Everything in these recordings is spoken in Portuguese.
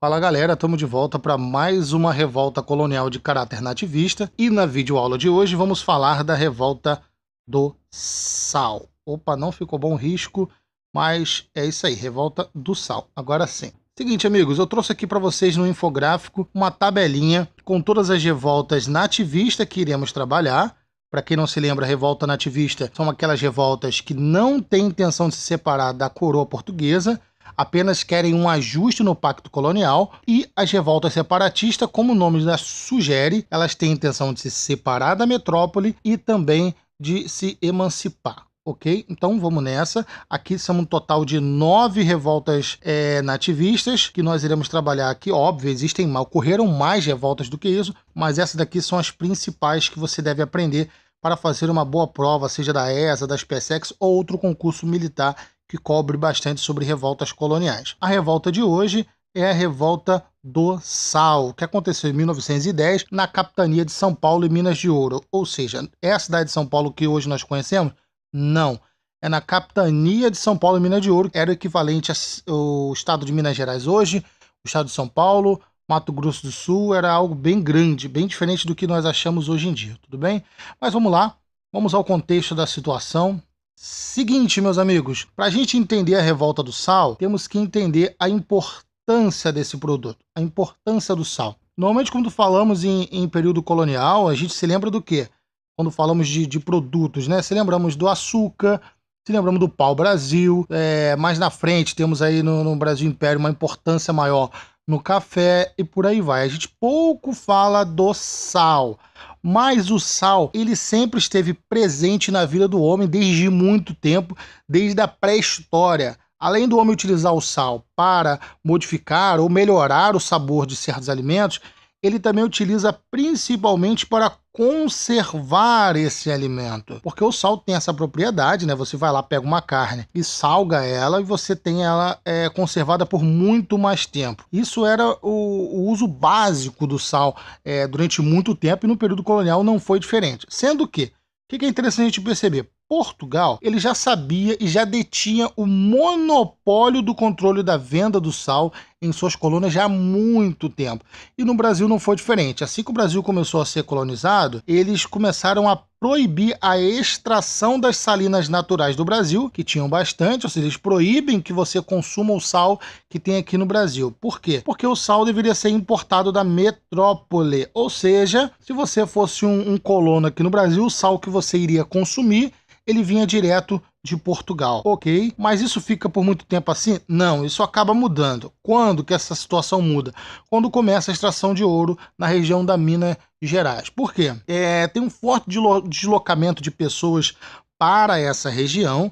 Fala galera, estamos de volta para mais uma revolta colonial de caráter nativista e na videoaula de hoje vamos falar da revolta do sal. Opa, não ficou bom risco, mas é isso aí, revolta do sal. Agora sim. Seguinte amigos, eu trouxe aqui para vocês no infográfico uma tabelinha com todas as revoltas nativistas que iremos trabalhar. Para quem não se lembra, a revolta nativista são aquelas revoltas que não têm intenção de se separar da coroa portuguesa, apenas querem um ajuste no pacto colonial, e as revoltas separatistas, como o nome já sugere, elas têm a intenção de se separar da metrópole e também de se emancipar. Ok? Então vamos nessa. Aqui são um total de 9 revoltas nativistas que nós iremos trabalhar aqui. Óbvio, ocorreram mais revoltas do que isso, mas essas daqui são as principais que você deve aprender para fazer uma boa prova, seja da ESA, da SpaceX ou outro concurso militar que cobre bastante sobre revoltas coloniais. A revolta de hoje é a revolta do sal, que aconteceu em 1910 na capitania de São Paulo e Minas de Ouro. Ou seja, é a cidade de São Paulo que hoje nós conhecemos? Não. É na capitania de São Paulo e Minas de Ouro, que era o equivalente ao estado de Minas Gerais hoje, o estado de São Paulo, Mato Grosso do Sul, era algo bem grande, bem diferente do que nós achamos hoje em dia, tudo bem? Mas vamos lá, vamos ao contexto da situação. Seguinte, meus amigos, para a gente entender a revolta do sal, temos que entender a importância desse produto, a importância do sal. Normalmente, quando falamos em período colonial, a gente se lembra do quê? Quando falamos de produtos, né? Se lembramos do açúcar, se lembramos do pau-brasil, mais na frente temos aí no Brasil Império uma importância maior no café e por aí vai. A gente pouco fala do sal, mas o sal, ele sempre esteve presente na vida do homem desde muito tempo, desde a pré-história. Além do homem utilizar o sal para modificar ou melhorar o sabor de certos alimentos, ele também utiliza principalmente para conservar esse alimento. Porque o sal tem essa propriedade, né? Você vai lá, pega uma carne e salga ela e você tem ela conservada por muito mais tempo. Isso era o uso básico do sal durante muito tempo e no período colonial não foi diferente. Sendo que, o que é interessante a gente perceber? Portugal, ele já sabia e já detinha o monopólio do controle da venda do sal em suas colônias já há muito tempo. E no Brasil não foi diferente. Assim que o Brasil começou a ser colonizado, eles começaram a proibir a extração das salinas naturais do Brasil, que tinham bastante, ou seja, eles proíbem que você consuma o sal que tem aqui no Brasil. Por quê? Porque o sal deveria ser importado da metrópole, ou seja, se você fosse um colono aqui no Brasil, o sal que você iria consumir, ele vinha direto de Portugal, ok? Mas isso fica por muito tempo assim? Não, isso acaba mudando. Quando que essa situação muda? Quando começa a extração de ouro na região da Minas Gerais. Por quê? Tem um forte deslocamento de pessoas para essa região.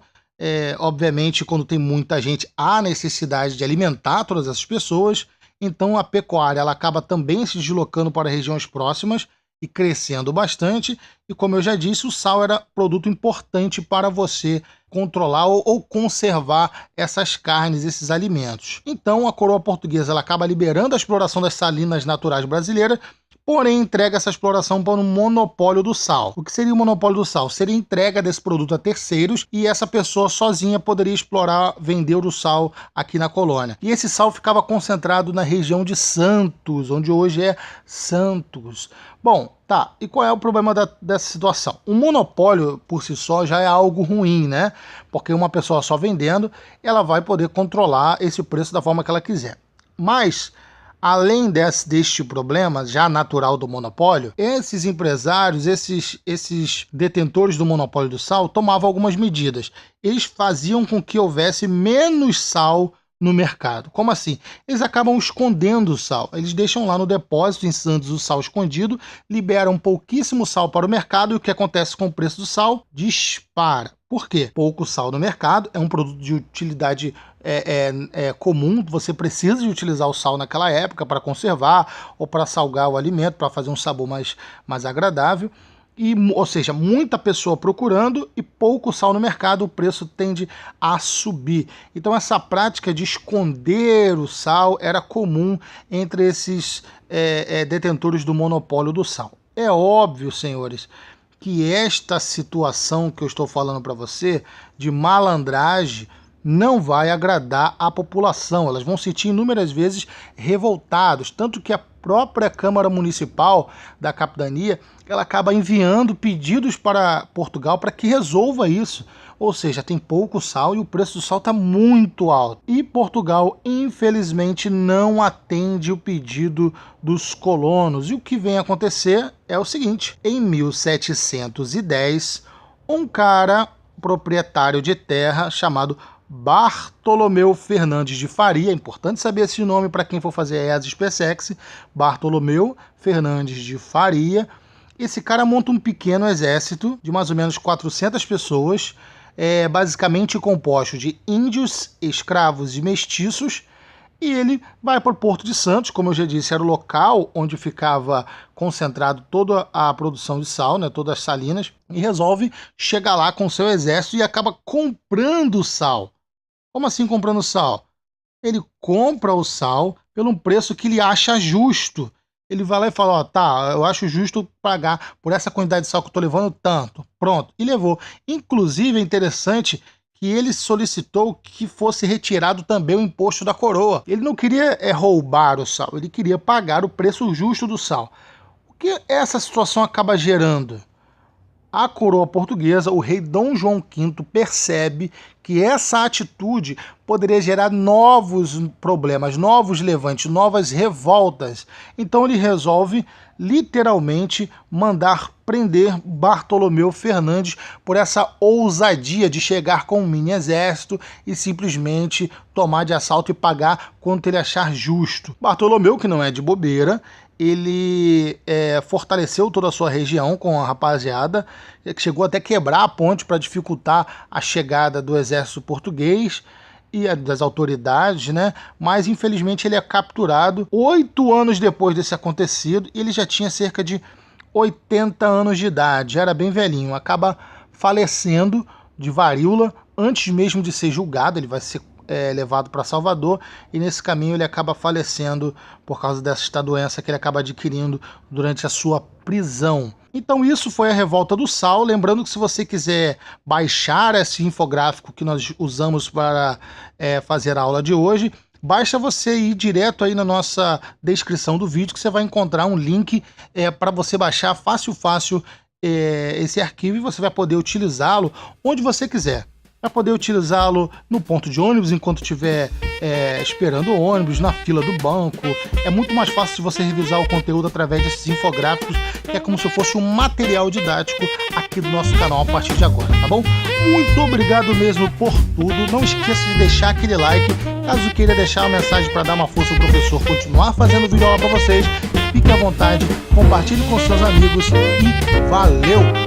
Obviamente, quando tem muita gente, há necessidade de alimentar todas essas pessoas. Então, a pecuária ela acaba também se deslocando para regiões próximas e crescendo bastante, e como eu já disse, o sal era produto importante para você controlar ou conservar essas carnes, esses alimentos. Então a coroa portuguesa ela acaba liberando a exploração das salinas naturais brasileiras, porém entrega essa exploração para um monopólio do sal. O que seria o monopólio do sal? Seria a entrega desse produto a terceiros e essa pessoa sozinha poderia explorar, vender o sal aqui na colônia. E esse sal ficava concentrado na região de Santos, onde hoje é Santos. Bom, tá, e qual é o problema dessa situação? O monopólio por si só já é algo ruim, né? Porque uma pessoa só vendendo, ela vai poder controlar esse preço da forma que ela quiser. Mas além deste problema já natural do monopólio, esses empresários, esses detentores do monopólio do sal, tomavam algumas medidas. Eles faziam com que houvesse menos sal no mercado. Como assim? Eles acabam escondendo o sal. Eles deixam lá no depósito em Santos o sal escondido, liberam pouquíssimo sal para o mercado e o que acontece com o preço do sal? Dispara. Por quê? Pouco sal no mercado, é um produto de utilidade comum, você precisa de utilizar o sal naquela época para conservar ou para salgar o alimento, para fazer um sabor mais agradável. Ou seja, muita pessoa procurando e pouco sal no mercado, o preço tende a subir. Então essa prática de esconder o sal era comum entre esses detentores do monopólio do sal. É óbvio, senhores, que esta situação que eu estou falando para você, de malandragem, não vai agradar a população. Elas vão se sentir inúmeras vezes revoltados, tanto que a própria Câmara Municipal da Capitania ela acaba enviando pedidos para Portugal para que resolva isso. Ou seja, tem pouco sal e o preço do sal está muito alto. E Portugal, infelizmente, não atende o pedido dos colonos. E o que vem acontecer é o seguinte: em 1710, um cara proprietário de terra chamado Bartolomeu Fernandes de Faria, é importante saber esse nome para quem for fazer ESA SpaceX, Bartolomeu Fernandes de Faria. Esse cara monta um pequeno exército de mais ou menos 400 pessoas, basicamente composto de índios, escravos e mestiços, e ele vai para o Porto de Santos, como eu já disse, era o local onde ficava concentrado toda a produção de sal, né, todas as salinas, e resolve chegar lá com seu exército e acaba comprando sal. Como assim comprando sal? Ele compra o sal pelo um preço que ele acha justo. Ele vai lá e fala, ó, tá, eu acho justo pagar por essa quantidade de sal que eu tô levando tanto. Pronto, e levou. Inclusive, é interessante que ele solicitou que fosse retirado também o imposto da coroa. Ele não queria roubar o sal, ele queria pagar o preço justo do sal. O que essa situação acaba gerando? A coroa portuguesa, o rei Dom João V, percebe que essa atitude poderia gerar novos problemas, novos levantes, novas revoltas. Então ele resolve literalmente mandar prender Bartolomeu Fernandes por essa ousadia de chegar com um mini exército e simplesmente tomar de assalto e pagar quanto ele achar justo. Bartolomeu, que não é de bobeira, ele fortaleceu toda a sua região com a rapaziada, que chegou até quebrar a ponte para dificultar a chegada do exército português e das autoridades, né? Mas infelizmente ele é capturado 8 anos depois desse acontecido e ele já tinha cerca de 80 anos de idade, era bem velhinho, acaba falecendo de varíola antes mesmo de ser julgado. Ele vai ser levado para Salvador e nesse caminho ele acaba falecendo por causa desta doença que ele acaba adquirindo durante a sua prisão. Então isso foi a revolta do sal. Lembrando que se você quiser baixar esse infográfico que nós usamos para fazer a aula de hoje, basta você ir direto aí na nossa descrição do vídeo que você vai encontrar um link para você baixar fácil esse arquivo e você vai poder utilizá-lo onde você quiser. Vai poder utilizá-lo no ponto de ônibus enquanto estiver esperando o ônibus, na fila do banco. É muito mais fácil de você revisar o conteúdo através desses infográficos, que é como se fosse um material didático aqui do nosso canal a partir de agora, tá bom? Muito obrigado mesmo por tudo. Não esqueça de deixar aquele like. Caso queira deixar uma mensagem para dar uma força ao professor continuar fazendo vídeo aula para vocês, fique à vontade, compartilhe com seus amigos e valeu!